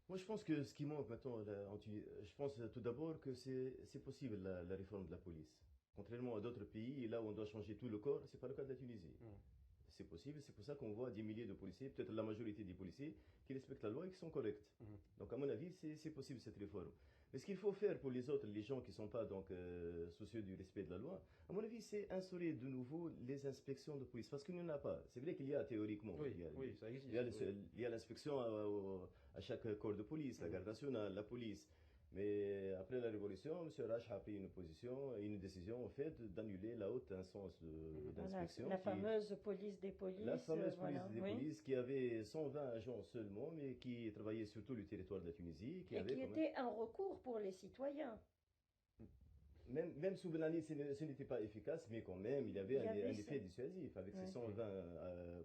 Moi, je pense que ce qui manque maintenant, je pense tout d'abord que c'est possible la réforme de la police. Contrairement à d'autres pays, là où on doit changer tout le corps, c'est pas le cas de la Tunisie. Mhm. C'est possible, c'est pour ça qu'on voit des milliers de policiers, peut-être la majorité des policiers, qui respectent la loi et qui sont corrects. Mhm. Donc, à mon avis, c'est possible cette réforme. Mais ce qu'il faut faire pour les autres, les gens qui ne sont pas donc soucieux du respect de la loi, à mon avis, c'est instaurer de nouveau les inspections de police, parce qu'il n'y en a pas. C'est vrai qu'il y a théoriquement, Oui, oui, ça il y a, existe, oui. il y a l'inspection à chaque corps de police, la Mhm. garde nationale, la police. Mais après la Révolution, M. Rach a pris une position, une décision en fait d'annuler la haute instance Mhm. Voilà, d'inspection la qui, fameuse police des la polices, fameuse police voilà, des oui. polices qui avait 120 agents seulement, mais qui travaillait sur tout le territoire de la Tunisie, qui Et avait qui quand même, était un recours pour les citoyens. même sous Benali, ce n'était pas efficace, mais quand même, il y avait Il y avait un ça. effet dissuasif avec ces Ouais. 120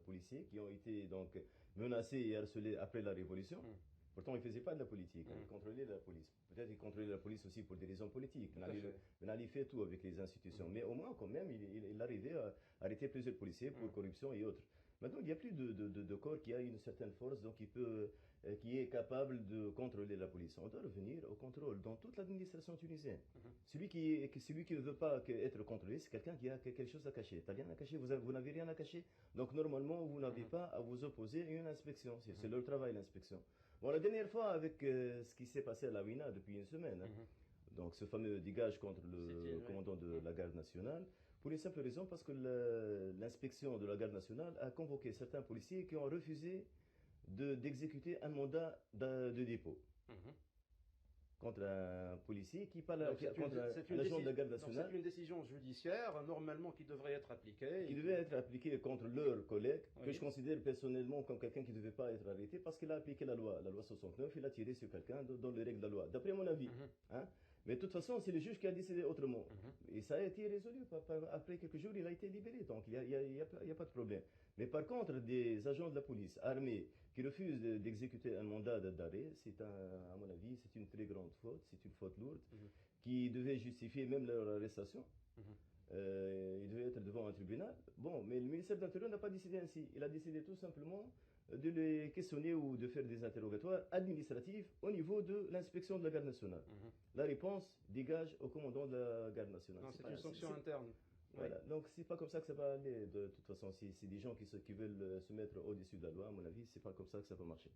policiers qui ont été donc menacés et harcelés après la Révolution. Mhm. Pourtant, ils ne faisaient pas de la politique, hein, ils Mhm. contrôlaient la police. Peut-être qu'ils contrôlaient la police aussi pour des raisons politiques. Tout à fait. Ben Ali fait tout avec les institutions, Mhm. mais au moins, quand même, il arrivait à arrêter plusieurs policiers pour Mhm. corruption et autres. Maintenant, il n'y a plus de corps qui a une certaine force, donc qui est capable de contrôler la police. On doit revenir au contrôle dans toute l'administration tunisienne. Mhm. Celui qui ne veut pas être contrôlé, c'est quelqu'un qui a quelque chose à cacher. T'as rien à cacher, vous n'avez rien à cacher. Donc normalement, vous n'avez Mhm. pas à vous opposer à une inspection. C'est Mhm. leur travail, l'inspection. Bon, la dernière fois, avec ce qui s'est passé à la Wina depuis une semaine, hein, Mhm. donc ce fameux dégage contre C'était, le oui. commandant de Mhm. la garde nationale, pour une simple raison, parce que l'inspection de la garde nationale a convoqué certains policiers qui ont refusé d'exécuter un mandat de dépôt Mhm. contre un policier qui parle Donc c'est contre c'est un agent de la garde donc c'est nationale une décision judiciaire normalement qui devrait être appliquée. qui devait être appliqué contre leur collègue, que je Oui. considère personnellement comme quelqu'un qui ne devait pas être arrêté parce qu'il a appliqué la loi 69, il a tiré sur quelqu'un dans les règles de la loi, d'après mon avis. Mhm. Hein. Mais de toute façon, c'est le juge qui a décidé autrement. Mhm. Et ça a été résolu. Après quelques jours, il a été libéré. Donc, il y a pas de problème. Mais par contre, des agents de la police armés qui refusent d'exécuter un mandat d'arrêt, à mon avis, c'est une très grande faute. C'est une faute lourde Mhm. qui devait justifier même leur arrestation. Mhm. Il devait être devant un tribunal. Bon, mais le ministère de l'Intérieur n'a pas décidé ainsi. Il a décidé tout simplement de les questionner ou de faire des interrogatoires administratifs au niveau de l'inspection de la garde nationale. Mhm. La réponse dégage au commandant de la garde nationale. Non, c'est une sanction interne. Oui. Voilà. Donc c'est pas comme ça que ça va aller. De toute façon, c'est des gens qui veulent se mettre au-dessus de la loi, à mon avis, c'est pas comme ça que ça peut marcher.